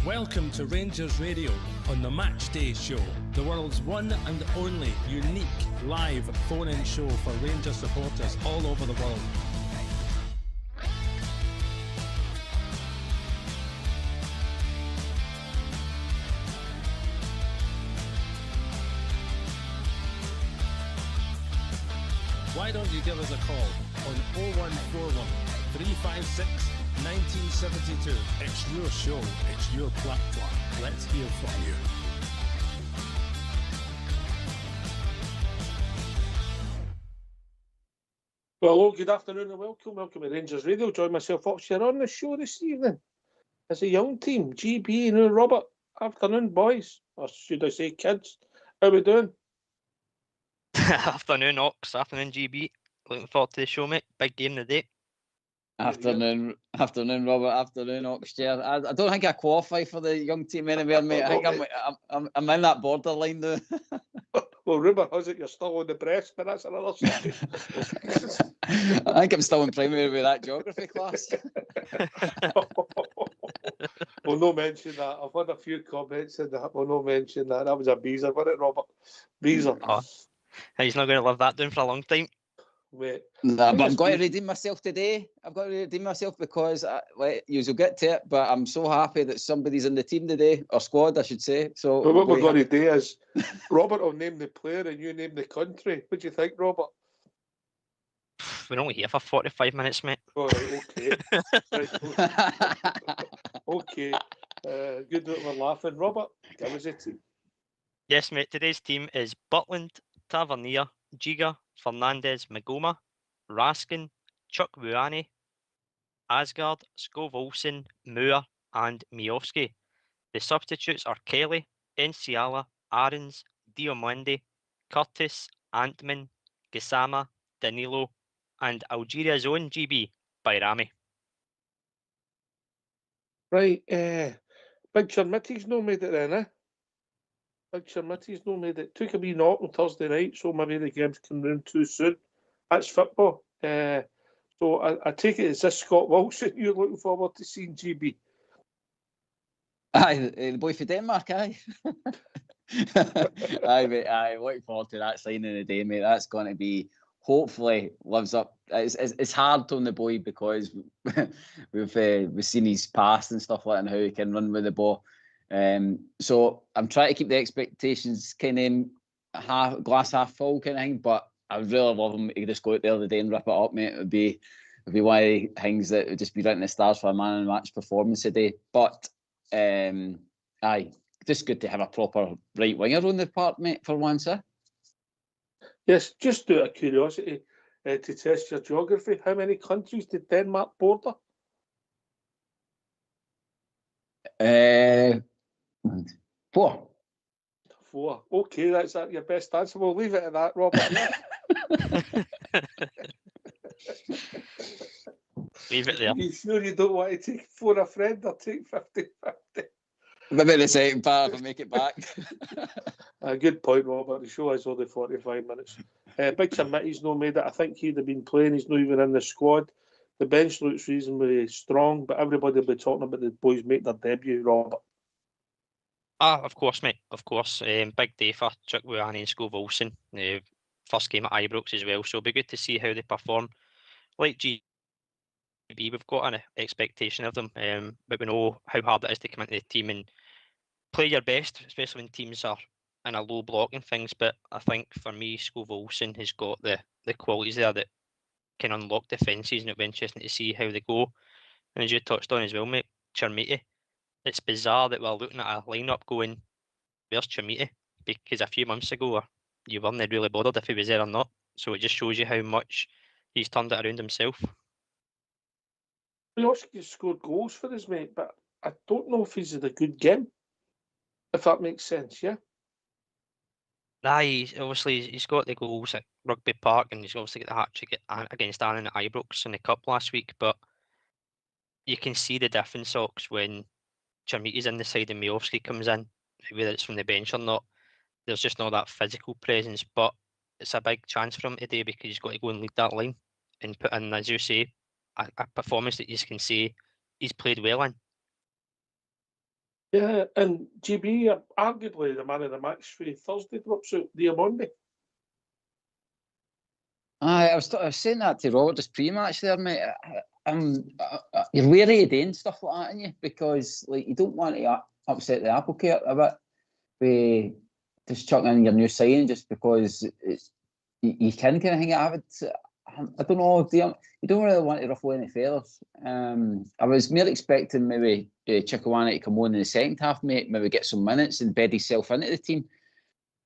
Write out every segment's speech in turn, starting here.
Welcome to Rangers Radio on the Matchday show, the world's one and only unique live phone-in show for Rangers supporters all over the world. Why don't you give us a call on 0141 356 1972. It's your show, it's your platform. Let's hear from you. Well, hello, good afternoon and welcome. Welcome to Rangers Radio. Join myself, Fox, here on the show this evening. It's a young team, GB and Robert. Afternoon, boys. Or should I say kids? How we doing? Afternoon, Ox. Afternoon, GB. Looking forward to the show, mate. Big game today. Afternoon, Robert. Afternoon, Oxchair. I don't think I qualify for the young team anywhere, mate. I think I'm in that borderline now. Well, rumour has it you're still on the breast, but that's another story. I think I'm still in primary with that geography class. We'll not mention that. I've had a few comments in that. We'll not mention that. That was a beezer, wasn't it, Robert? Beezer. Oh, he's not going to live that down for a long time. Wait. Nah, but I'm going to redeem myself today. I've got to redeem myself because you'll get to it. But I'm so happy that somebody's in the team today, or squad, I should say. So well, what we're going to do is Robert will name the player and you name the country. What do you think, Robert? We're only here for 45 minutes, mate. All right, okay. Okay. Good that we're laughing. Robert, give us a team. Yes, mate. Today's team is Butland, Tavernier, Giga, Fernandez, Magoma, Raskin, Chukwuani, Asgard, Skov Olsen, Moore, and Miovski. The substitutes are Kelly, Enciala, Aarons, Diomande, Curtis, Antman, Gisama, Danilo, and Algeria's own GB, Bayrami. Right, Big Chermitty's no made it then, eh? Big Chermitty's no made it. Took a wee knock on Thursday night, so maybe the game's come round too soon. That's football. So I take it, is this Scott Wilson you're looking forward to seeing, GB? Aye, the boy for Denmark, aye. Aye, mate, aye. Looking forward to that signing of the day, mate. That's going to be, hopefully, lives up. It's hard on the boy because we've seen his past and stuff like that and how he can run with the ball. So I'm trying to keep the expectations kind of glass half full kind of thing, but I would really love him to just go out there the day and rip it up, mate. It would be one of the things that would just be written the stars for a man in match performance today. But aye, just good to have a proper right winger on the part, mate, for once, eh? Yes, just out of curiosity, to test your geography, how many countries did Denmark border? 4. 4. Okay, that's that your best answer. We'll leave it at that, Robert. Leave it there. You sure you don't want to take for a friend or take 50-50? Maybe the second part if I make it back. A good point, Robert. The show is only 45 minutes. Big Chermitty's no made it. I think he'd have been playing. He's not even in the squad. The bench looks reasonably strong, but everybody will be talking about the boys make their debut, Robert. Of course, mate. Of course. Big day for Chukwuani and Skov Olsen. First game at Ibrox as well. So it'll be good to see how they perform. Like GB, we've got an expectation of them, but we know how hard it is to come into the team and play your best, especially when teams are in a low block and things. But I think for me, Skov Olsen has got the qualities there that can unlock defences, and it'll be interesting to see how they go. And as you touched on as well, mate, Chermiti. It's bizarre that we're looking at a lineup going, where's Chermiti? Because a few months ago, you weren't really bothered if he was there or not. So it just shows you how much he's turned it around himself. He also scored goals for us, mate, but I don't know if he's had a good game, if that makes sense, yeah? He's got the goals at Rugby Park, and he's obviously got the hat-trick against Annan at Ibrox in the Cup last week, but you can see the difference, Ox, when Chermiti's in the side and Miovski comes in, whether it's from the bench or not. There's just not that physical presence, but it's a big chance for him today because he's got to go and lead that line and put in, as you say, a performance that you can see he's played well in. Yeah, and GB, arguably the man of the match for Thursday, drops out Diamondi. I was saying that to Robert just pre-match there, mate. You're wary of doing stuff like that, aren't you? Because like you don't want to upset the apple cart a bit by just chucking in your new sign just because you can kind of hang out. I don't know. You don't really want to ruffle any feathers. I was merely expecting maybe Chikawane to come on in the second half, mate, maybe get some minutes and bed himself into the team.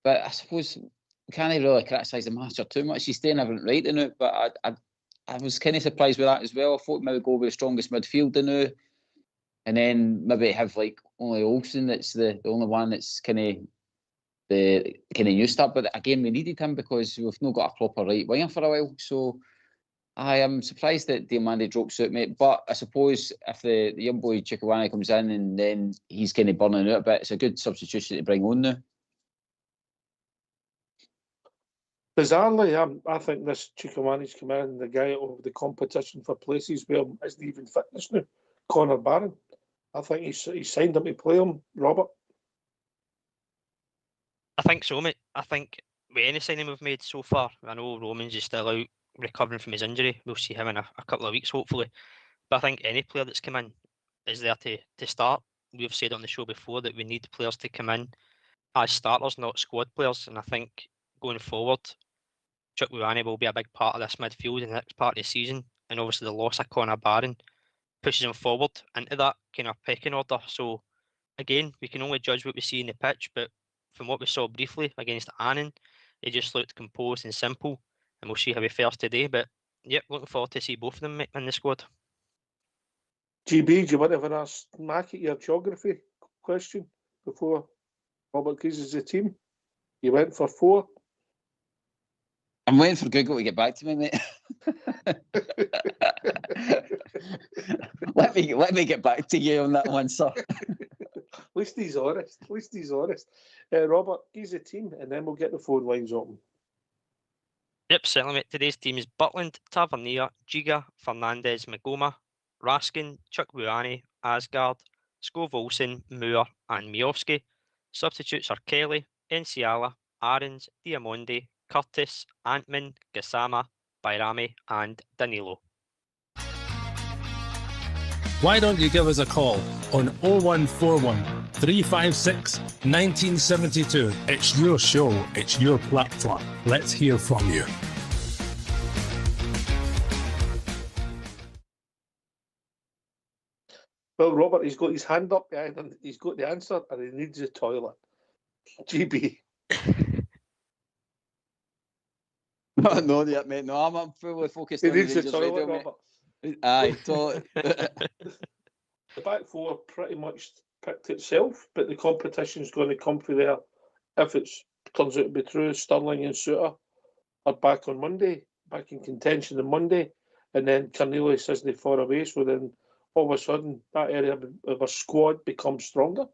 But I suppose we can't really criticise the manager too much. He's doing everything right in it, but I was kind of surprised with that as well. I thought maybe go with the strongest midfielder now, and then maybe have like only Olsen that's the only one that's kind of the used up. But again, we needed him because we've not got a proper right winger for a while. So I am surprised that Diamandi drops out, mate. But I suppose if the young boy Chikawane comes in and then he's kind of burning out a bit, it's a good substitution to bring on now. Bizarrely, I think this Chikawane's come in, the guy over the competition for places where isn't even fitness now, Connor Barron. I think he signed him to play him, Robert. I think so, mate. I think with any signing we've made so far, I know Romans is still out recovering from his injury. We'll see him in a couple of weeks, hopefully. But I think any player that's come in is there to start. We've said on the show before that we need players to come in as starters, not squad players. And I think going forward, Chukwueze will be a big part of this midfield in the next part of the season. And obviously the loss of Connor Barron pushes him forward into that kind of pecking order. So again, we can only judge what we see in the pitch, but from what we saw briefly against Annan, he just looked composed and simple, and we'll see how he fares today. But yep, looking forward to see both of them in the squad. GB, do you want to have a smack at your geography question before Robert uses the team? You went for 4. I'm waiting for Google to get back to me, mate. let me get back to you on that one, sir. At least he's honest. Robert, he's the team, and then we'll get the phone lines open. Yep, certainly, mate. Today's team is Butland, Tavernier, Giga, Fernandez, Magoma, Raskin, Chukwueze, Asgard, Skov Olsen, Moore, and Miovski. Substitutes are Kelly, Enciala, Aarons, Diamondi, Curtis, Antman, Gassama, Bayrami, and Danilo. Why don't you give us a call on 0141 356 1972? It's your show, it's your platform. Let's hear from you. Well, Robert, he's got his hand up behind him. He's got the answer, and he needs the toilet. GB. No, yet, mate. No, I'm fully focused He on the needs the Rangers toilet, Radio, mate. Robert. Aye, totally. The back 4 pretty much picked itself, but the competition's going to come from there. If it turns out to be true, Sterling and Suter are back on Monday, back in contention on Monday, and then Cornelius isn't far away, so then all of a sudden that area of our squad becomes stronger.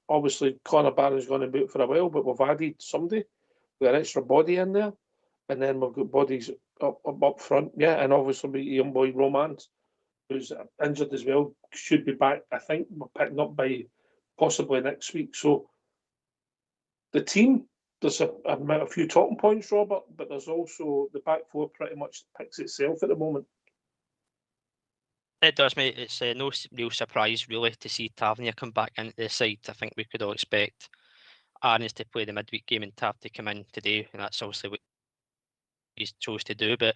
Obviously, Connor Barron's going to be out for a while, but we've added somebody with an extra body in there, and then we've got bodies up front, yeah, and obviously the young boy Romance, who's injured as well, should be back. I think we're picking up by possibly next week. So the team, there's a few talking points, Robert, but there's also the back 4 pretty much picks itself at the moment. It does, mate. It's no real surprise, really, to see Tavernier come back into the side. I think we could all expect Aarons to play the midweek game and Tav to come in today, and that's obviously what he's chose to do. But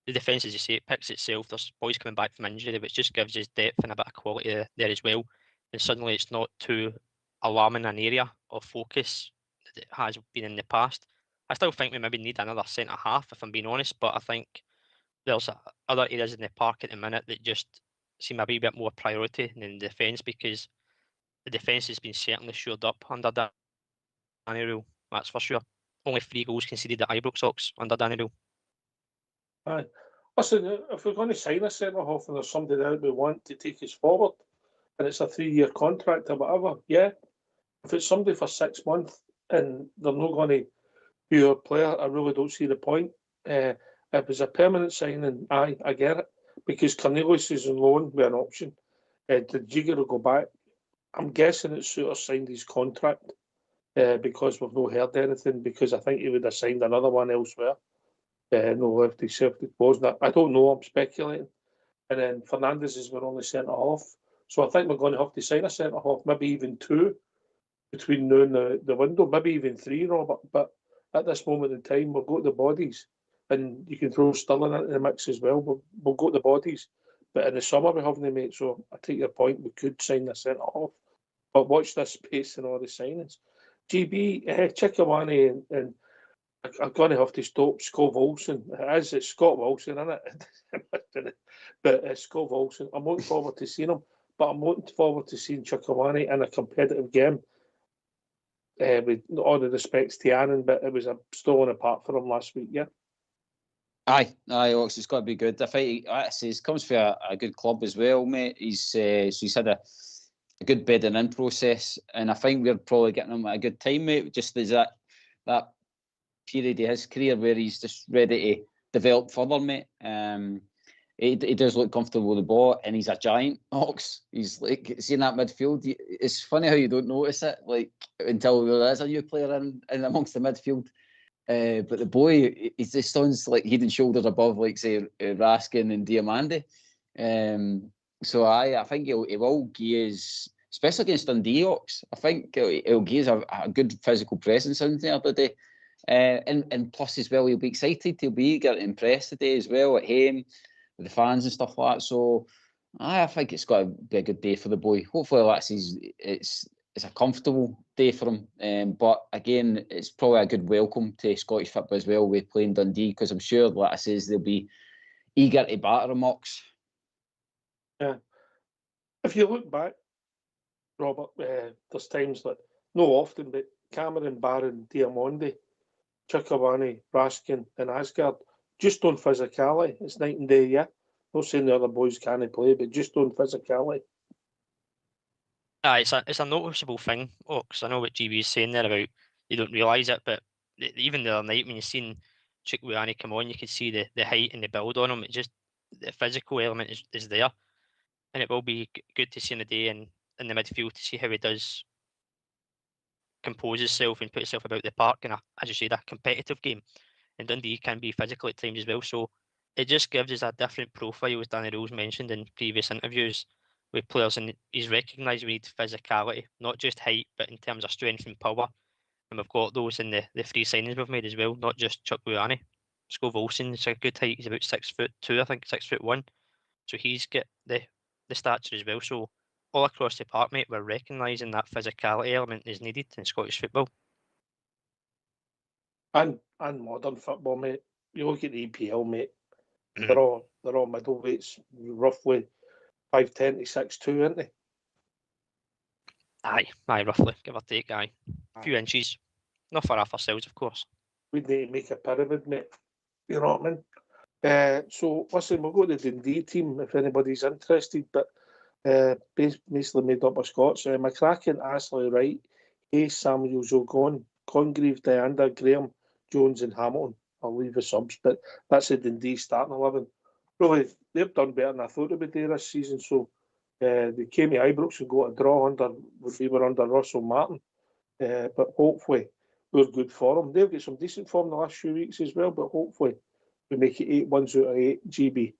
the defence, as you say, it picks itself. There's boys coming back from injury, which just gives us depth and a bit of quality there as well. And suddenly it's not too alarming an area of focus that it has been in the past. I still think we maybe need another centre half, if I'm being honest, but I think there's other areas in the park at the minute that just seem a wee bit more priority than the defence, because the defence has been certainly shored up under Danny Rule, that's for sure. Only 3 goals conceded at Ibrox Ox under Danny Rule. Aye. Listen, if we're going to sign a centre half and there's somebody that we want to take us forward, and it's a 3-year contract or whatever, yeah. If it's somebody for 6 months and they're not going to be our player, I really don't see the point. If it's a permanent signing, aye, I get it, because Cornelius is on loan with an option. The Jigger will go back. I'm guessing that Suter signed his contract because we've not heard anything, because I think he would have signed another one elsewhere. No lefty, Celtic wasn't. I don't know, I'm speculating. And then Fernandez is our only centre half. So I think we're going to have to sign a centre half, maybe even two between now and the window, maybe even three, Robert. But at this moment in time, we'll go to the bodies. And you can throw Sterling into the mix as well. We'll go to the bodies. But in the summer, we haven't, mate. So I take your point, we could sign the centre half. But watch this space and all the signings. GB, Chikawani, and I'm going to have to stop Scott Wilson. It's Scott Wilson, isn't it? But it's Scott Wilson. I'm looking forward to seeing him, but I'm looking forward to seeing Chikawani in a competitive game. With all the respects to Annan, but it was a stolen apart for him last week, yeah? Aye, Ox, it's got to be good. I think he comes from a good club as well, mate. He's had a good bedding in process, and I think we're probably getting him at a good time, mate. Just as that period of his career where he's just ready to develop further, mate. He does look comfortable with the ball, and he's a giant, Ox. He's like, seeing that midfield. It's funny how you don't notice it, like until there is a new player in amongst the midfield. But the boy, he just sounds like head and shoulders above, like say Raskin and Diamande. So I think he will give us, especially against Dundee, Ox. I think he'll give us a good physical presence in there today. And plus as well, he'll be excited. He'll be eager to impress today as well at home with the fans and stuff like that. So I think it's got to be a good day for the boy. Hopefully it's a comfortable day for him. But again, it's probably a good welcome to Scottish football as well with playing Dundee, because I'm sure, like I says, they'll be eager to batter him, Ox. Yeah. If you look back, Robert, there's times like, no often, but Cameron, Barron, Diamande, Chikawani, Raskin and Asgard, just on physicality, it's night and day, yeah? Not saying the other boys can't play, but just on physicality. It's a noticeable thing, because I know what GB is saying there about you don't realise it, but even the other night when you seen Chikawani come on, you could see the height and the build on him. It just, the physical element is there, and it will be good to see in the day and in the midfield to see how he does compose himself and put himself about the park in as you say, that competitive game. And Dundee can be physical at times as well, so it just gives us a different profile, as Danny Rose mentioned in previous interviews with players, and he's recognised we need physicality, not just height, but in terms of strength and power. And we've got those in the three signings we've made as well, not just Chukwiani. Scove Olsen is a good height, he's about 6'2", I think 6'1". So he's got the stature as well. So all across the park, mate, we're recognising that physicality element is needed in Scottish football. And modern football, mate. You look at the EPL, mate. They're all middleweights, roughly 5'10" to 6'2", aren't they? Aye, roughly, give or take, a few inches. Not far off ourselves, of course. We need to make a pyramid, mate. You know what I mean? So, listen, we'll go to the Dundee team if anybody's interested, but basically made up of Scots. McCracken, Ashley Wright, Hayes, Samuels, O'Gon, Congreve, Dianda, Graham, Jones and Hamilton. I'll leave the subs, but that's the Dundee starting 11. Really, they've done better than I thought they would do this season, so they came to Ibrox and got a draw under Russell Martin, but hopefully we're good for them. They've got some decent form the last few weeks as well, but hopefully we make it 8 wins out of 8, GB.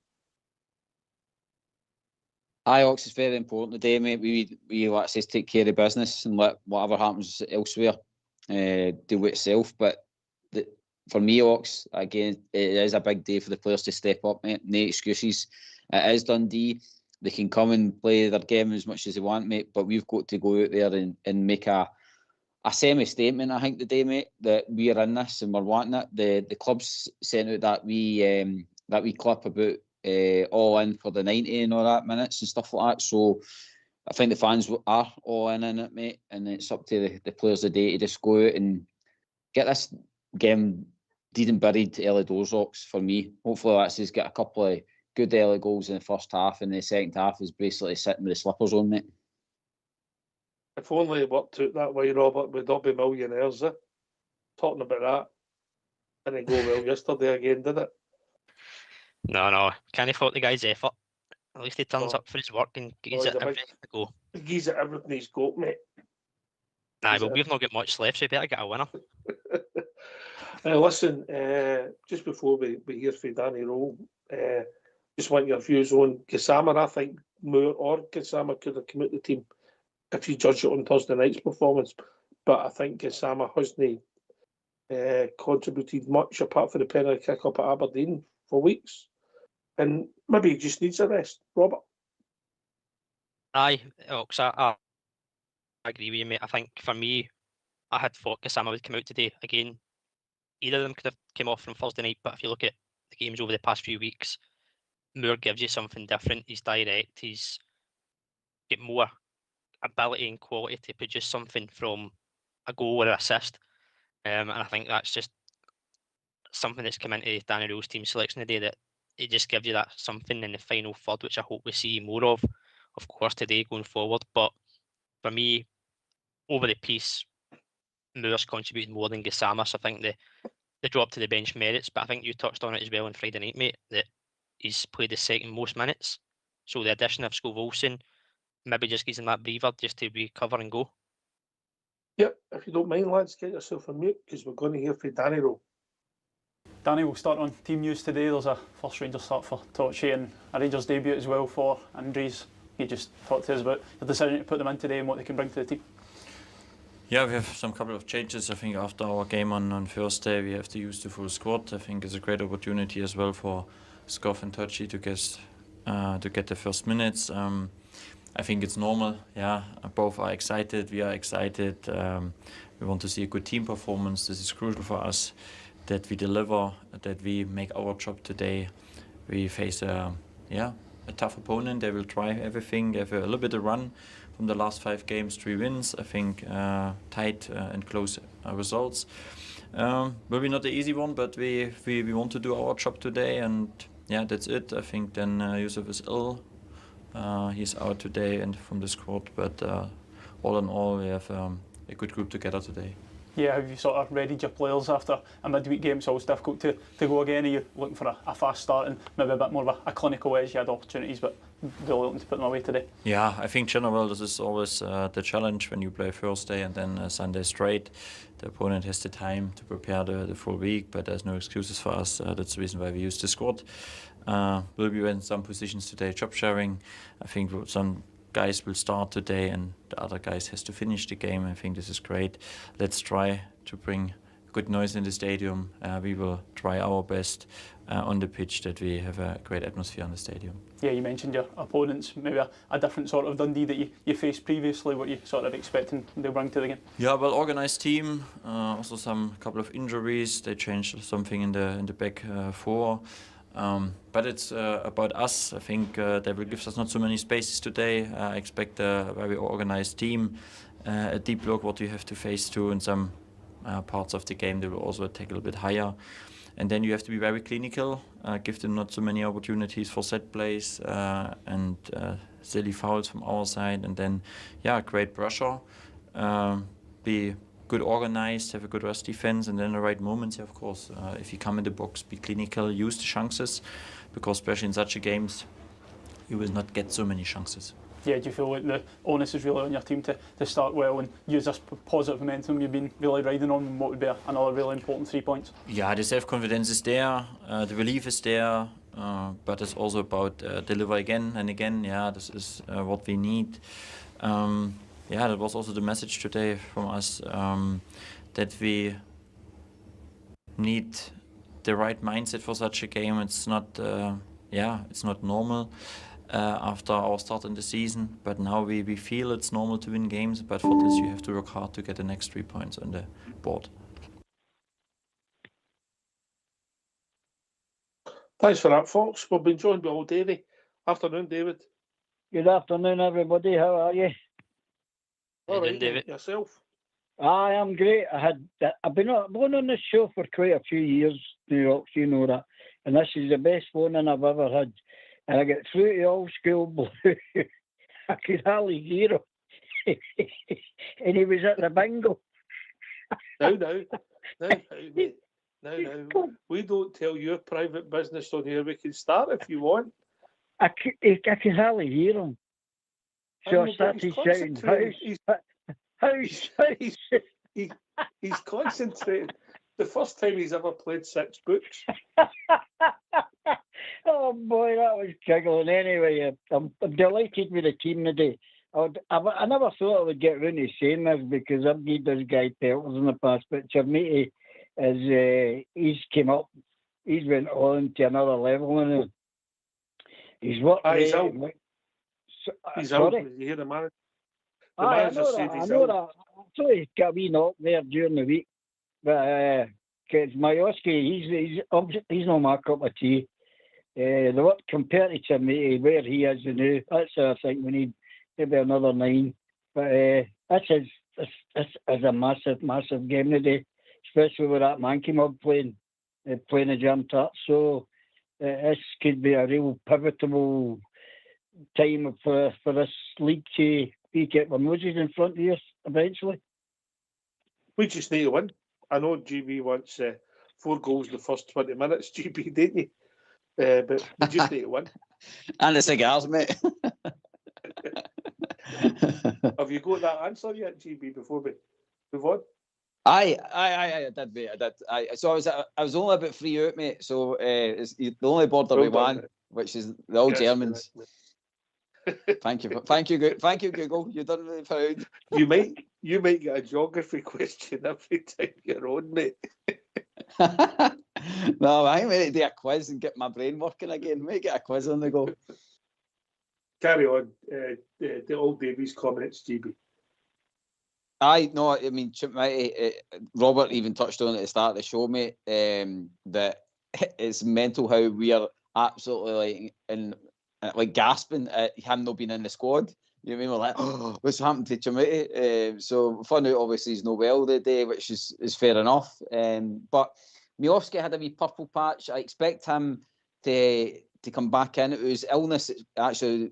Ox, is very important today, mate. We like to take care of business and let whatever happens elsewhere deal with itself. But for me, Ox, again, it is a big day for the players to step up, mate. No excuses. It is Dundee. They can come and play their game as much as they want, mate. But we've got to go out there and make a semi-statement, I think, today, mate, that we are in this and we're wanting it. The club's sent out that we clip about all in for the 90 and all that minutes and stuff like that. So I think the fans are all in it, mate, and it's up to the players today to just go out and get this game deed and buried early doors, Ox, for me. Hopefully that's just get a couple of good early goals in the first half, and the second half is basically sitting with the slippers on, mate. If only it worked out that way, Robert, we'd all be millionaires, eh? Talking about that. Didn't go well yesterday again, did it? No, can't fault the guy's effort. At least he turns up for his work and gives he's it a big- everything to go. He gives it everything he's got, mate. Aye, He's well, a- we've not got much left, so we better get a winner. Listen, just before we hear from Danny Rowe, just want your views on Gassama. I think Moore or Gassama could have come out the team if you judge it on Thursday night's performance. But I think Gassama hasn't contributed much apart from the penalty kick up at Aberdeen for weeks. And maybe he just needs a rest. Robert? Aye, Ox, I agree with you, mate. I think for me, I had thought Gassama would come out today. Again, either of them could have came off from Thursday night, but if you look at the games over the past few weeks, Moore gives you something different. He's direct. He's got more ability and quality to produce something from a goal or an assist. And I think that's just something that's come into Danny Rowe's team selection today, that it just gives you that something in the final third, which I hope we see more of course, today going forward. But for me, over the piece, Moore's contributed more than Gassama. So I think the drop to the bench merits, but I think you touched on it as well on Friday night, mate, that he's played the second most minutes. So the addition of Scove Olsen maybe just gives him that breather just to recover and go. Yep, if you don't mind, lads, get yourself a mute because we're going to hear from Danny Rowe. Danny, we'll start on team news today. There's a first Rangers start for Tochi and a Rangers debut as well for Andries. Can you just talk to us about the decision to put them in today and what they can bring to the team? Yeah, we have some couple of changes. I think after our game on Thursday, we have to use the full squad. I think it's a great opportunity as well for Skov and Tochi to get the first minutes. I think it's normal. Yeah, both are excited. We are excited. We want to see a good team performance. This is crucial for us, that we deliver, that we make our job today. We face a tough opponent. They will try everything. They have a little bit of run from the last 5 games, 3 wins. I think tight and close results. Will be not the easy one, but we want to do our job today, and yeah, that's it. I think then Yusuf is ill. He's out today and from the squad, but all in all, we have a good group together today. Yeah, have you sort of readied your players after a midweek game? It's always difficult to go again. Are you looking for a fast start and maybe a bit more of a clinical edge? You had opportunities, but really looking to put them away today. Yeah, I think general this is always the challenge when you play Thursday and then Sunday straight. The opponent has the time to prepare the full week, but there's no excuses for us. That's the reason why we use the squad. Will be in some positions today, job sharing. I think some guys will start today and the other guys has to finish the game. I think this is great. Let's try to bring good noise in the stadium. We will try our best on the pitch that we have a great atmosphere in the stadium. Yeah, you mentioned your opponents, maybe a different sort of Dundee that you faced previously. What you sort of expecting they'll bring to the game? Yeah, well organised team. Also some couple of injuries. They changed something in the back 4. But it's about us. I think they will give us not so many spaces today. I expect a very organized team, a deep look what you have to face to in some parts of the game. They will also take a little bit higher. And then you have to be very clinical, give them not so many opportunities for set plays and silly fouls from our side. And then, great pressure, be good organized, have a good rush defense, and then the right moments, of course. If you come in the box, be clinical, use the chances, because especially in such a games, you will not get so many chances. Yeah, do you feel like the onus is really on your team to start well and use this positive momentum you've been really riding on? What would be another really important 3 points? Yeah, the self-confidence is there, the belief is there, but it's also about deliver again and again. Yeah, this is what we need. That was also the message today from us, that we need the right mindset for such a game. It's not, it's not normal after our start in the season, but now we feel it's normal to win games, but for this you have to work hard to get the next 3 points on the board. Thanks for that, folks. We've been joined by old Davey. Afternoon, David. Good afternoon, everybody. How are you? All right, David. Yourself? I am great. I've been on this show for quite a few years, New York, you know that, and this is the best phoning I've ever had. And I get through to old school blue. I could hardly hear him. And he was at the bingo. Now, mate. Now. We don't tell your private business on here. We can start if you want. I can hardly hear him. So I started shouting, He's concentrating. The first time he's ever played 6 books. Oh boy, that was giggling. Anyway, I'm delighted with the team today. I never thought I would get round to saying this because I've given this guy pelters in the past, but Chermiti he's came up, he's went on to another level now. He's worked. He's out. He's out. You hear the manager? The manager said he's out. I thought he got a wee knock there during the week, but because Majowski, he's no my cup of tea. The work compared to Chermiti, where he is now, that's I think we need maybe another 9. But this is a massive game today, especially with that Mankey Mob playing the Jam Tart. So this could be a real pivotal time for this league to get their noses in front of us eventually. We just need to win. I know GB wants 4 goals the first 20 minutes, GB, didn't you? But we just need to win. And the cigars, mate. Have you got that answer yet, GB, before we move on? I did, mate. I did. So I was only about 3 out, mate. So it's the only border we won, which is the old Germans. Thank you, Google. You've done really proud. You might get a geography question every time you're on, mate. No, I ain't ready to do a quiz and get my brain working again. Might get a quiz on the go. Carry on. The old Davies comments, GB. I mean, Robert even touched on it at the start of the show, mate. That it's mental how we are absolutely like gasping at him not being in the squad. You know what I mean? We're like, oh, what's happened to Chermiti? So found out obviously he's not well today, which is fair enough. But Majowski had a wee purple patch. I expect him to come back in. It was illness that actually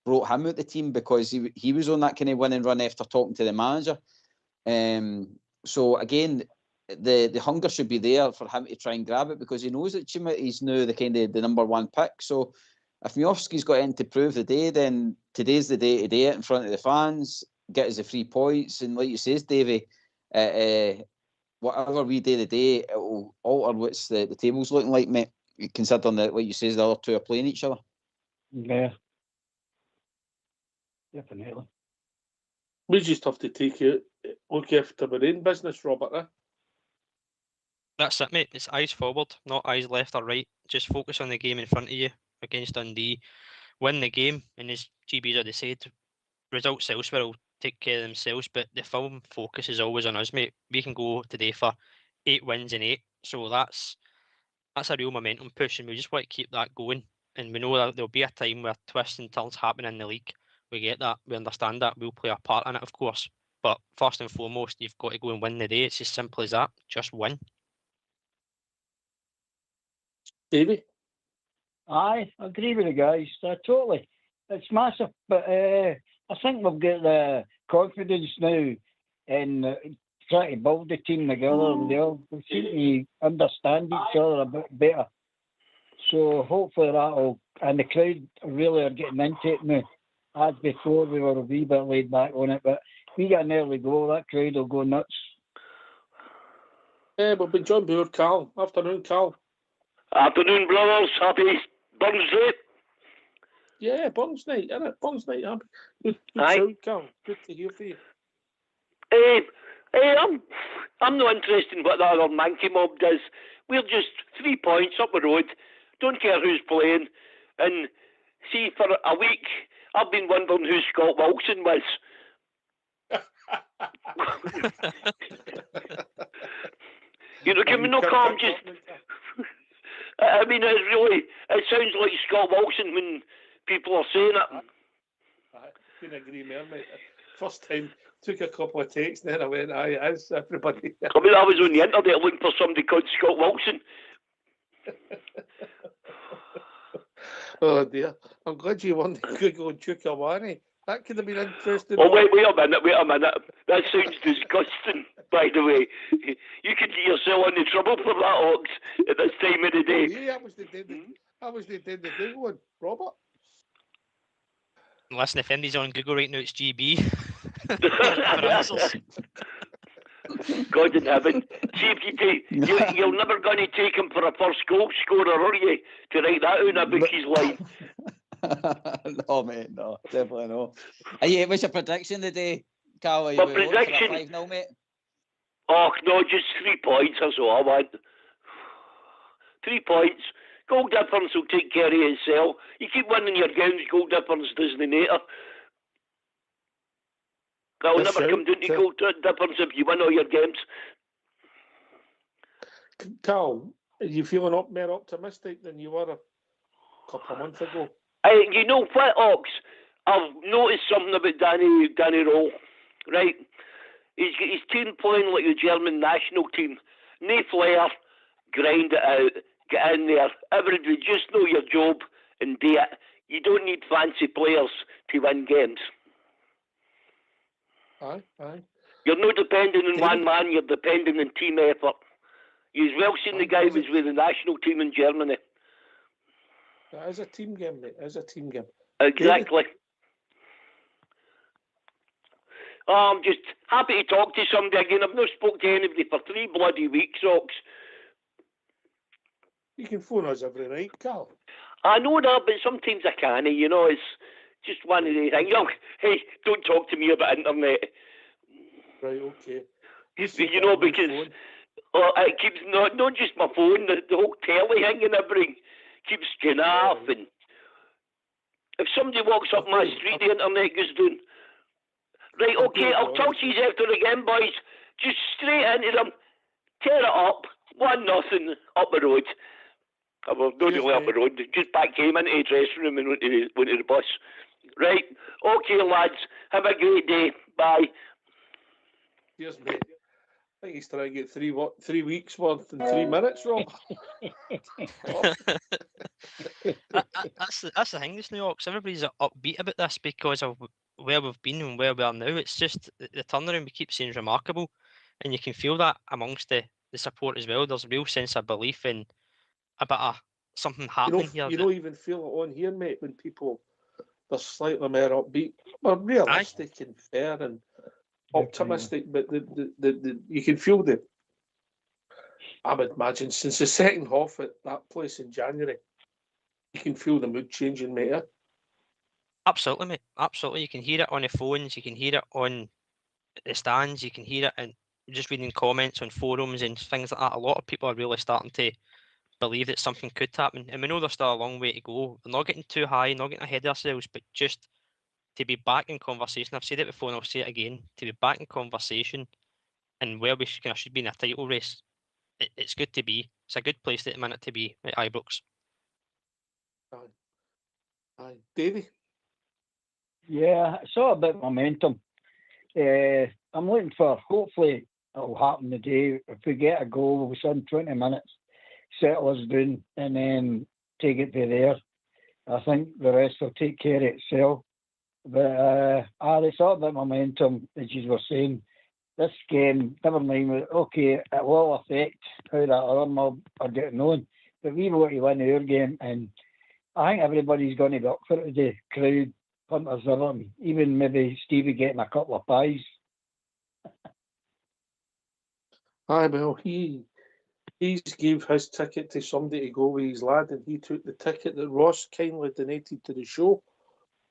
brought him out the team because he was on that kind of winning run after talking to the manager. So again, the hunger should be there for him to try and grab it because he knows that Chermiti's now the number 1 pick. So if Majowski's got anything to prove the day, then today's the day to do it in front of the fans, get us the 3 points, and like you says, Davey, whatever we do today, it will alter what's the table's looking like, mate. Considering that, like you says, the other 2 are playing each other. Yeah, definitely. We just have to look after our own business, Robert. That's it, mate. It's eyes forward, not eyes left or right. Just focus on the game in front of you against Dundee. Win the game, and as GB's already said, results elsewhere will take care of themselves, but the film focus is always on us, mate. We can go today for 8 wins in 8, so that's a real momentum push, and we just want to keep that going. And we know that there'll be a time where twists and turns happen in the league. We get that, we understand that, we'll play a part in it, of course. But first and foremost, you've got to go and win the day. It's as simple as that. Just win. Davey? I agree with the guys. Totally. It's massive, but I think we've got the confidence now in trying to build the team together. We seem to understand each other a bit better. So hopefully that'll, and the crowd really are getting into it now. As before, we were a wee bit laid back on it, but if we get an early goal, that crowd will go nuts. We'll be joined by Carl. Afternoon, Carl. Afternoon, brothers. Happy Burns Day. Yeah, Burns night, isn't it? Burns night, happy. Good Aye. shout, Carl. Good to hear from you. I'm not interested in what the other Mankey Mob does. We're just 3 points up the road. Don't care who's playing. And see, for a week, I've been wondering who Scott Wilson was. Can we not call him just... I mean, it sounds like Scott Wilson when people are saying it. I couldn't agree more, mate. First time, took a couple of takes, then I went, aye, as everybody. I mean, I was on the internet looking for somebody called Scott Wilson. Oh dear. I'm glad you weren't Google and Chukawani. That could have been interesting. Oh, wait a minute. That sounds disgusting, by the way. You can get yourself into trouble for that, Ox, at this time of the day. Yeah, I was the dead the one, Robert. Listen, if anybody's on Google right now, it's GB. For answers. God in heaven. See if you're never going to take him for a first goal scorer, are you? To write that out in a bookie's line. No, mate, no, definitely no. What's your prediction today, Carl? Are My you looking for a prediction? 5-0, mate? Oh, no, just 3 points, that's all I want. 3 points. Goal difference will take care of itself. You keep winning your games, goal difference doesn't matter. That'll Yes, never sir. come down to goal difference if you win all your games. Carl, are you feeling more optimistic than you were a couple of months ago? You know what, Ox? I've noticed something about Danny Rowe, right? He's got his team playing like the German national team. No flair, grind it out, get in there. Everybody just know your job and do it. You don't need fancy players to win games. Aye. You're not depending on one man, you're depending on team effort. You've well seen the guy was with the national team in Germany. That is a team game, mate. It is a team game. Exactly. I'm just happy to talk to somebody again. I've not spoke to anybody for 3 bloody weeks, Ox. You can phone us every night, Carl. I know that, but sometimes I can't, you know, it's just one of the things. Oh, hey, don't talk to me about internet. Right, okay. You know, because it keeps, not just my phone, the whole telly thing and everything keeps going off. And if somebody walks up my street, the internet goes down. Right, okay, I'll talk to you after again, boys. Just straight into them, tear it up, 1-0 up the road. Well, not really up the road, just back came into the dressing room and went to the bus. Right, okay, lads, have a great day. Bye. Cheers, mate. I think he's trying to get 3 weeks worth in 3 minutes, Rob. That's the thing, this New York. Everybody's upbeat about this because of where we've been and where we are now. It's just the turnaround we keep seeing is remarkable, and you can feel that amongst the support as well. There's a real sense of belief in a bit of something happening here. You don't even feel it on here, mate, when people they're slightly more upbeat. Well, realistic and fair and optimistic, but the you can feel the. I would imagine since the second half at that place in January, you can feel the mood changing, mate. Absolutely, mate. Absolutely. You can hear it on the phones. You can hear it on the stands. You can hear it and just reading comments on forums and things like that. A lot of people are really starting to believe that something could happen. And we know there's still a long way to go. We're not getting too high, not getting ahead of ourselves, but just to be back in conversation. I've said it before and I'll say it again. To be back in conversation and where we should be in a title race. It's good to be. It's a good place at the minute to be at Ibrox. Aye. Davey? Yeah, I saw a bit of momentum. I'm looking for, hopefully it'll happen today. If we get a goal within 20 minutes, settle us down and then take it to there. I think the rest will take care of itself. But they saw a bit of momentum, as you were saying. This game, never mind, okay, it will affect how that other mob are getting on. But we want to win our game, and I think everybody's going to be up for it today. Crowd, punters, everything. Even maybe Stevie getting a couple of pies. Aye, well, he's gave his ticket to somebody to go with his lad, and he took the ticket that Ross kindly donated to the show.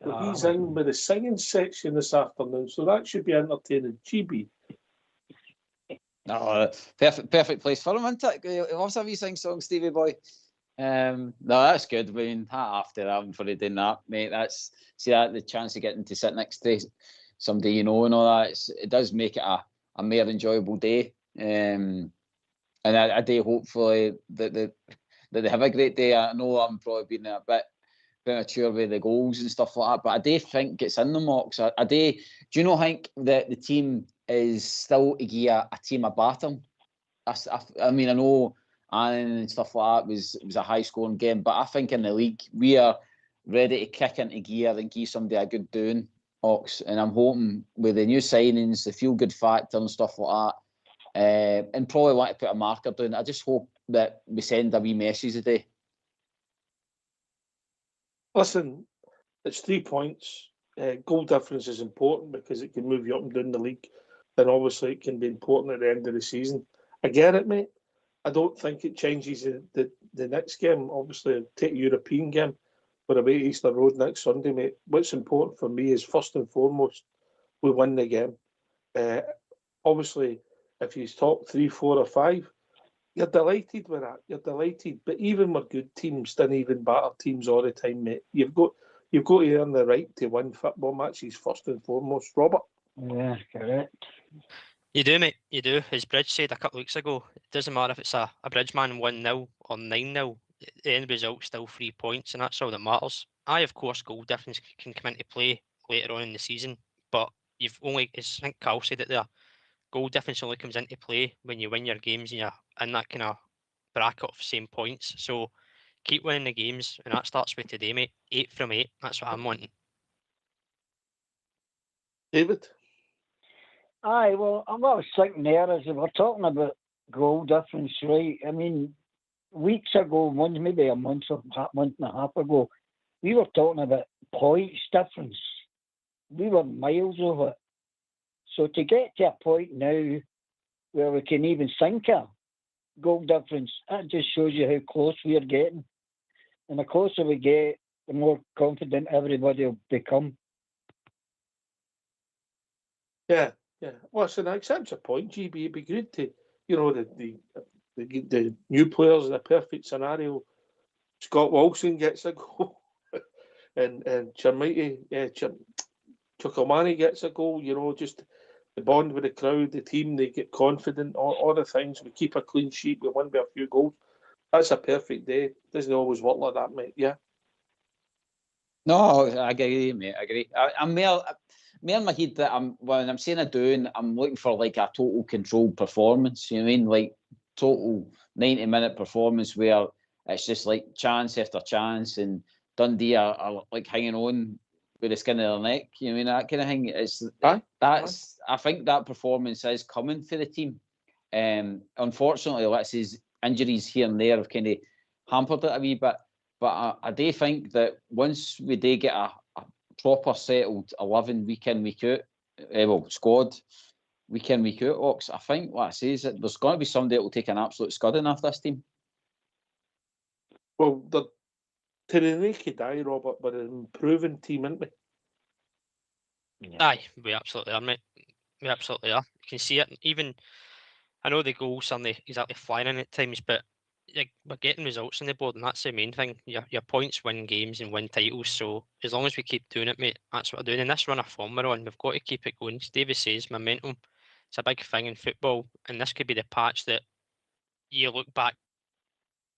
So he's in with the singing section this afternoon, so that should be entertaining. GB. No, perfect place for him, isn't it? He loves a wee sing song, Stevie boy. No, that's good. I mean, after having for doing that, mate, that's the chance of getting to sit next to somebody you know and all that. It does make it a more enjoyable day. And a day hopefully that they have a great day. I know I'm probably being a bit premature with the goals and stuff like that, but I do think it's in the mocks. Do you know, think that the team is still to give a team a battering? I mean, I know Annan and stuff like that was a high scoring game, but I think in the league we are ready to kick into gear and give somebody a good doing, Ox. And I'm hoping with the new signings, the feel good factor and stuff like that, and probably want to put a marker down. I just hope that we send a wee message today. Listen, it's 3 points. goal difference is important because it can move you up and down the league, and obviously it can be important at the end of the season. I get it, mate. I don't think it changes the next game. Obviously, take a European game. We're away to Easter Road next Sunday, mate. What's important for me is first and foremost we win the game. Obviously, if you talk 3, 4, or 5, you're delighted with that. You're delighted. But even with good teams, then even better teams all the time, mate. You've got to earn the right to win football matches first and foremost, Robert. Yeah, correct. You do, mate. You do. As Bridge said a couple of weeks ago, it doesn't matter if it's a Bridgeman 1-0 or 9-0. The end result's still 3 points, and that's all that matters. Of course, goal difference can come into play later on in the season, but you've only, as I think Carl said it there, goal difference only comes into play when you win your games and you're in that kind of bracket of same points. So keep winning the games, and that starts with today, mate. 8 from 8. That's what I'm wanting. David? Aye, well, what I was thinking there is we're talking about goal difference, right? I mean, weeks ago, maybe a month and a half ago, we were talking about points difference. We were miles over it. So to get to a point now where we can even think of goal difference, that just shows you how close we are getting. And the closer we get, the more confident everybody will become. Yeah. Well, so that accepts your point, GB. It'd be good to, the new players in a perfect scenario. Scott Wilson gets a goal, and Chukwamani gets a goal. Just the bond with the crowd, the team, they get confident. All the things. We keep a clean sheet. We win by a few goals. That's a perfect day. Doesn't always work like that, mate. Yeah. No, I agree, mate. I agree. I'm more in my head that when I'm saying a doing, I'm looking for like a total controlled performance. You know what I mean? Like total 90-minute performance where it's just like chance after chance, and Dundee are like hanging on with the skin of their neck. You know what I mean? That kind of thing. I think that performance is coming for the team. Unfortunately, let's say injuries here and there have kind of hampered it a wee bit. But I do think that once we do get a proper settled 11 week in, week out, squad, week in, week out, Ox, I think what I say is that there's going to be somebody that will take an absolute scudding off this team. Well, to the naked eye, Robert, but an improving team, isn't we? Yeah. Aye, we absolutely are, mate. We absolutely are. You can see it. Even, I know the goals aren't exactly flying in at times, but we're getting results on the board, and that's the main thing. Your points win games and win titles. So as long as we keep doing it, mate, that's what we're doing. And this run of form we're on, we've got to keep it going. As David says, momentum, it's a big thing in football, and this could be the patch that you look back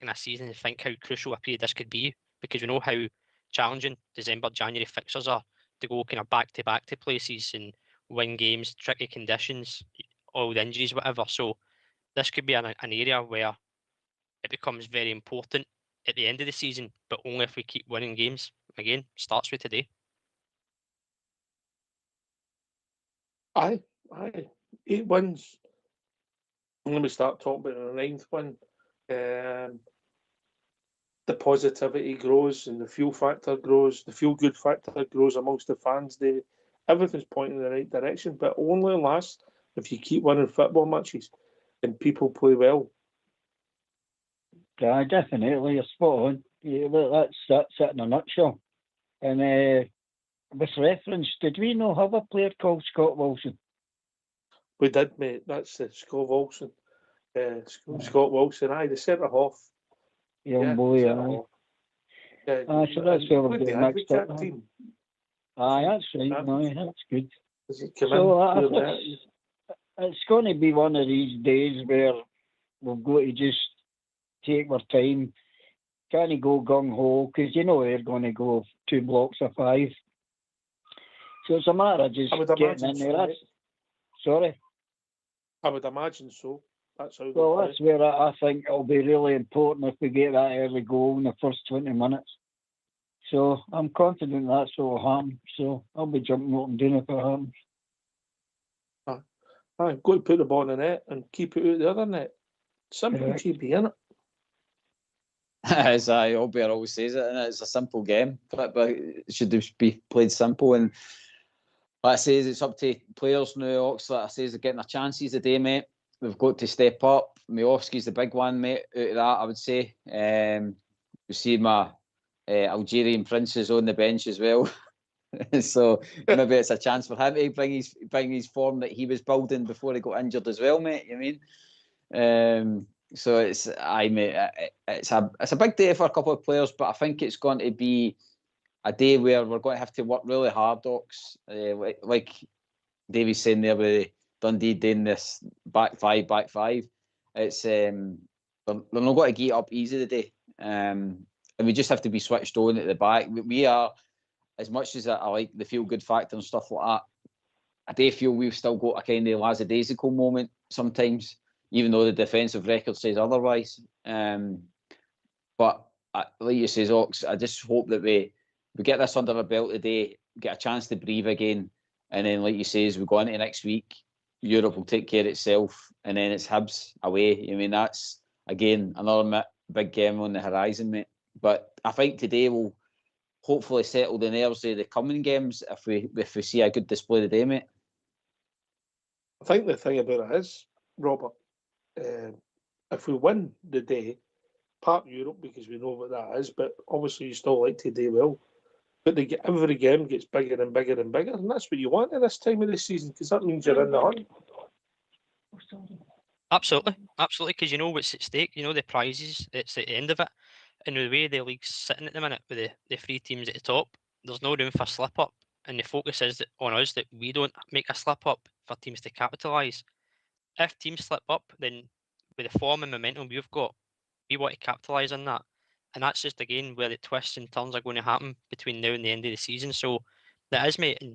in a season and think how crucial a period this could be, because we know how challenging December, January fixtures are to go kind of back to places and win games, tricky conditions, all the injuries, whatever. So this could be an area where it becomes very important at the end of the season, but only if we keep winning games. Again, starts with today. Aye. 8 wins. Let me start talking about the 9th one. The positivity grows and the fuel factor grows. The feel good factor grows amongst the fans. Everything's pointing in the right direction, but only lasts if you keep winning football matches and people play well. Yeah, definitely. You're spot on. Yeah, well, that's it in a nutshell. And with reference, did we not have a player called Scott Wilson? We did, mate. That's Scott Wilson. Scott Wilson. Aye, the centre half. Young boy, aye. Yeah, so that's where we're getting mixed up. Team. Aye, that's right. Aye, that's good. So it's going to be one of these days where we've got to just take our time. Can't go gung-ho, because we're going to go 2 blocks of 5. So it's a matter of just getting in there. Sorry? I would imagine so. That's where I think it'll be really important if we get that early goal in the first 20 minutes. So I'm confident that's what will happen. So I'll be jumping up and doing if it happens. I've got to put the ball in the net and keep it out the other net. Simple, GB, isn't it? As Albert always says it, and it's a simple game, but it should be played simple. And like I says, it's up to players now. Oxford, I says, they're getting their chances today, mate. They've got to step up. Miovski's the big one, mate, out of that, I would say. We see my Algerian princes on the bench as well. So maybe it's a chance for him to bring his form that he was building before he got injured as well, mate. You mean? So it's a big day for a couple of players, but I think it's going to be a day where we're going to have to work really hard, Ox. Like Davy's saying there with Dundee doing this back five. It's they're not going to get up easy today, and we just have to be switched on at the back. We are, as much as I like the feel good factor and stuff like that, I do feel we've still got a kind of lackadaisical moment sometimes, even though the defensive record says otherwise. But like you say, Ox, I just hope that we get this under our belt today, get a chance to breathe again, and then, like you say, as we go into next week, Europe will take care of itself, and then it's Hibs away. I mean, that's again another big game on the horizon, mate. But I think today will hopefully settle the nerves of the coming games if we see a good display today, mate. I think the thing about it is, Robert, if we win the day, part Europe, because we know what that is, but obviously you still like to do well. But every game gets bigger and bigger and bigger, and that's what you want at this time of the season, because that means you're in the hunt. Absolutely, because you know what's at stake. You know the prizes. It's at the end of it, and the way the league's sitting at the minute with the three teams at the top, there's no room for slip up, and the focus is on us that we don't make a slip up for teams to capitalise. If teams slip up, then with the form and momentum we've got, we want to capitalise on that. And that's just, again, where the twists and turns are going to happen between now and the end of the season. So that is, mate. And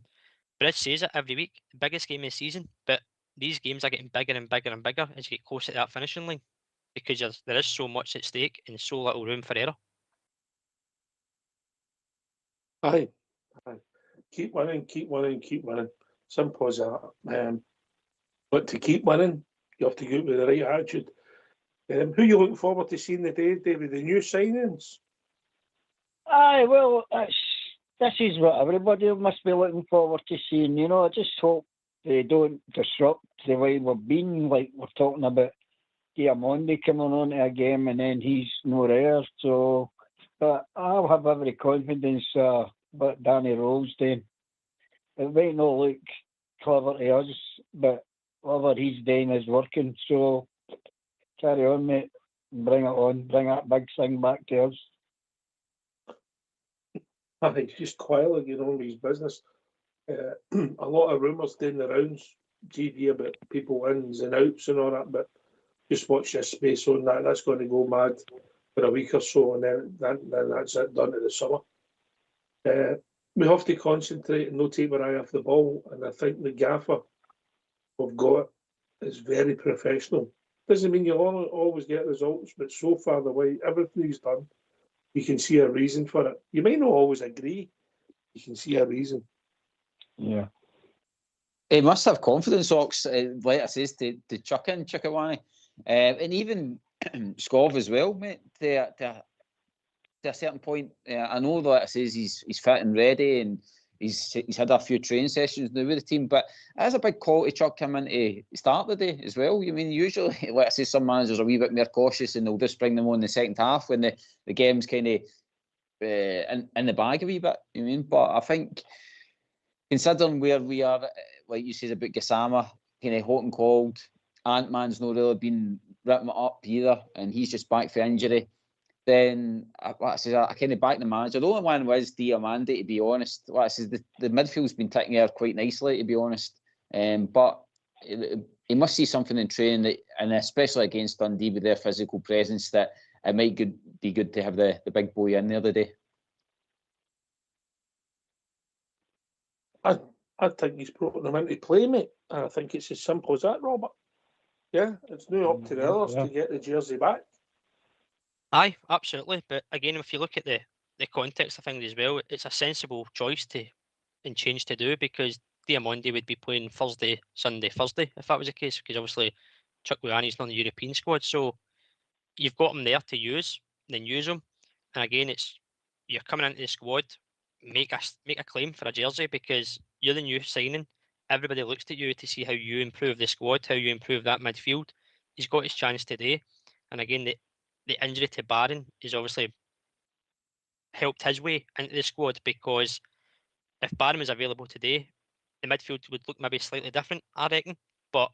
Bridge says it every week, the biggest game of the season. But these games are getting bigger and bigger and bigger as you get closer to that finishing line, because there is so much at stake and so little room for error. Aye. Keep winning. Simple as that. But to keep winning, you have to go with the right attitude. Who are you looking forward to seeing today, David? The new signings? Aye, well, this is what everybody must be looking forward to seeing. You know, I just hope they don't disrupt the way we've been. Like we're talking about Diamondi coming on to a game and then he's no there. So, but I'll have every confidence what Danny Rowe's doing. It might not look clever to us, but whatever he's doing is working. So carry on, mate. Bring it on. Bring that big thing back to us. I think just quietly get on with his business. A lot of rumours doing the rounds, GB, about people ins and outs and all that, but just watch this space on that. That's going to go mad for a week or so, and then that's it, done to the summer. We have to concentrate and not take our eye off the ball, and I think the gaffer we've got is very professional. Doesn't mean you'll always get results, but so far the way everything he's done, you can see a reason for it. You may not always agree, you can see a reason. Yeah. He must have confidence, Ox, like I says, to chuck in Chikawani. And even Scov as well, mate, to a certain point. I know that it says he's fit and ready and he's had a few training sessions now with the team, but it is a big call to chuck him in to start the day as well. You mean, usually, like I say, some managers are a wee bit more cautious and they'll just bring them on the second half when the game's kind of in the bag a wee bit. You mean, but I think considering where we are, like you said about Gassama, kind of hot and cold, Ant-Man's not really been ripping it up either, and he's just back for injury. Then I kind of back the manager. The only one was Diamandi, to be honest. Like I said, the midfield's been ticking there quite nicely, to be honest. But he must see something in training, and especially against Dundee with their physical presence, that it might be good to have the big boy in there today. I think he's brought them into play, mate. And I think it's as simple as that, Robert. Yeah, it's now up to the others to get the jersey back. Aye, absolutely. But again, if you look at the context of things as well, it's a sensible choice and change to do, because Diamondi would be playing Thursday if that was the case, because obviously Chukwuani's not in the European squad. So you've got him there to use. then use them. And again, you're coming into the squad, make a claim for a jersey because you're the new signing. Everybody looks at you to see how you improve the squad, how you improve that midfield. He's got his chance today, and again, the injury to Barron is obviously helped his way into the squad, because if Barron was available today, the midfield would look maybe slightly different, I reckon. But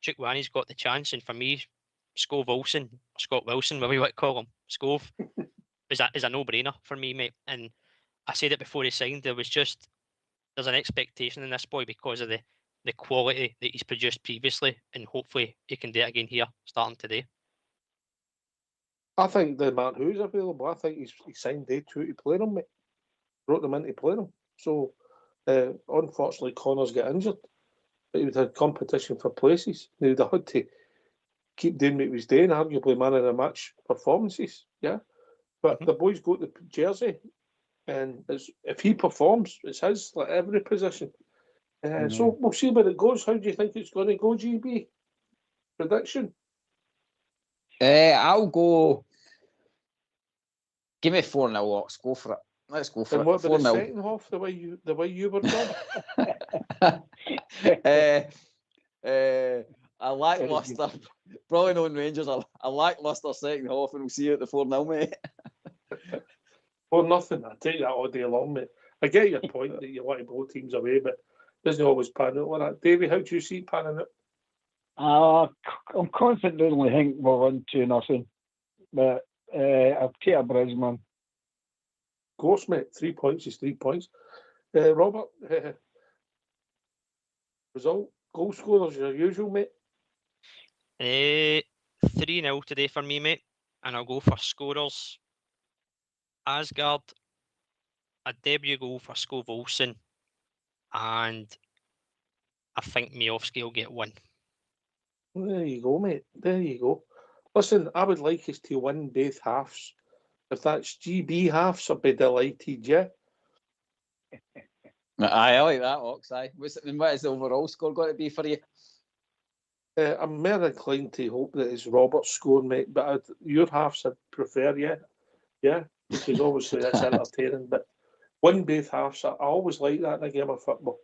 Chukwuani's got the chance, and for me, Scott Wilson, whatever you want to call him, Scove, is a no-brainer for me, mate. And I said it before he signed, there's an expectation in this boy because of the quality that he's produced previously, and hopefully he can do it again here, starting today. I think the man who's available, I think he signed day 2 to play him, mate. Brought them in to play him. So, unfortunately, Connors got injured. But he would have competition for places. He would have had to keep doing what he was doing, arguably man of the match performances. Yeah. But the boy's got the jersey. And if he performs, it's his, like every position. So we'll see where it goes. How do you think it's going to go, GB? Prediction? I'll go. Give me 4-0, Ox. Go for it. Let's go for and it. what about the 4-0. second half? The way you were going. A lacklustre, probably knowing Rangers, a lacklustre second half, and we'll see you at the 4-0, mate. Well, nothing. I take that all day long, mate. I get your point that you want to blow teams away, but it doesn't always pan out like that. Davey, how do you see it panning out? I'm confidently think we'll win 2-0, but I'll take a Brisbane. Of course, mate. 3 points is 3 points. Robert, result, goal scorers, your usual, mate. 3-0 today for me, mate, and I'll go for scorers. Asgard, a debut goal for Scove Olsen, and I think Miofsky will get 1. There you go, mate. There you go. Listen, I would like us to win both halves. If that's GB halves, I'd be delighted, yeah? I like that, Ox. What is the overall score going to be for you? I'm more inclined to hope that it's Robert's score, mate, but your halves I'd prefer, yeah? Yeah? Because obviously that's entertaining, but win both halves, I always like that in a game of football.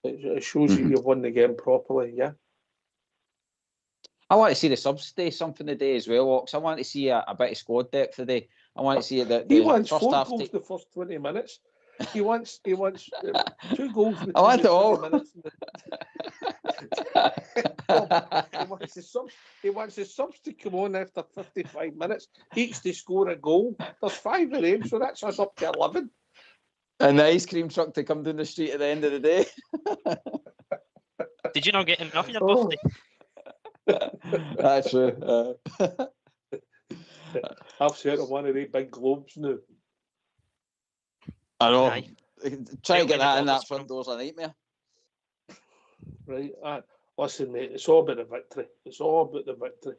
It shows you you've won the game properly, yeah? I want to see the subs do something today as well, Ox. I want to see a bit of squad depth today. I want to see that he wants 4 goals the first 20 minutes. He wants 2 goals between I want the it all. 20 minutes. He wants the subs to come on after 55 minutes, each to score a goal. There's 5 of them, so that's us up to 11. And the ice cream truck to come down the street at the end of the day. Did you not get enough of your birthday? That's true. I've sent him one of the big globes now. I know. Aye. Try to get that in that front door's a nightmare. Right. Listen, mate, it's all about the victory. It's all about the victory.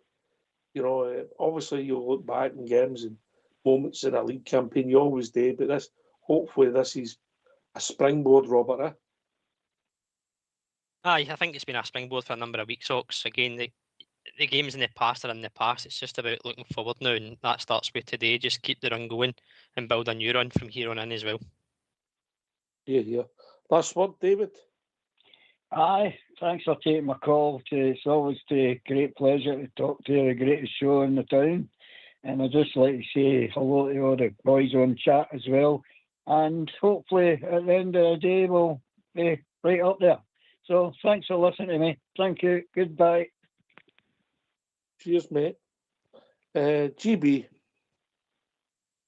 You know, obviously you'll look back in games and moments in a league campaign. You always do, but hopefully this is a springboard, Robert. Aye, I think it's been a springboard for a number of weeks, Ox. Again, the games in the past are in the past. It's just about looking forward now, and that starts with today. Just keep the run going and build a new run from here on in as well. Yeah. Last word, David. Aye, thanks for taking my call. It's always a great pleasure to talk to you, the greatest show in the town. And I'd just like to say hello to all the boys on chat as well. And hopefully at the end of the day we'll be right up there. So thanks for listening to me. Thank you. Goodbye. Cheers, mate. GB.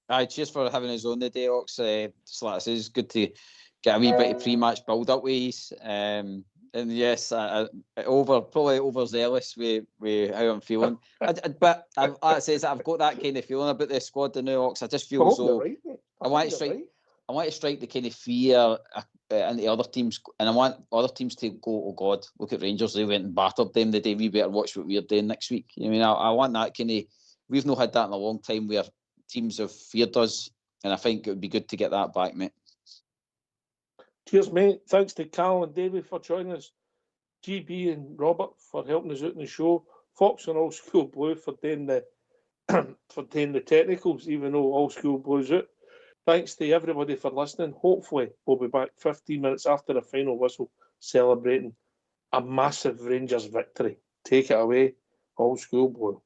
Aye, cheers for having us on the day, Ox. Just like I say, it's good to get a wee bit of pre-match build-up with you. And yes, probably overzealous with how I'm feeling. But like I says, I've got that kind of feeling about the squad now, Ox. I just feel as though I want to strike the kind of fear into other teams, and I want other teams to go, oh God, look at Rangers, they went and battered them the day. We better watch what we're doing next week. I mean, I want that kind of. We've not had that in a long time where teams have feared us, and I think it would be good to get that back, mate. Cheers, mate. Thanks to Cal and David for joining us. GB and Robert for helping us out in the show. Fox and Old School Blue for doing the for doing the technicals, even though all school blows out. Thanks to everybody for listening. Hopefully, we'll be back 15 minutes after the final whistle, celebrating a massive Rangers victory. Take it away, all school blow.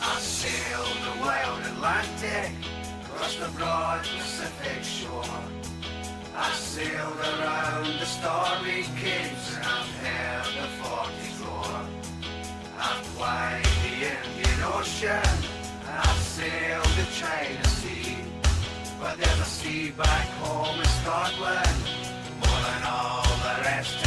I sailed the wild Atlantic, across the broad Pacific shore. I sailed around the starry capes and I've heard the 40s roar. I've climbed the Indian Ocean and I've sailed the China Sea. But there's a sea back home in Scotland, more than all the rest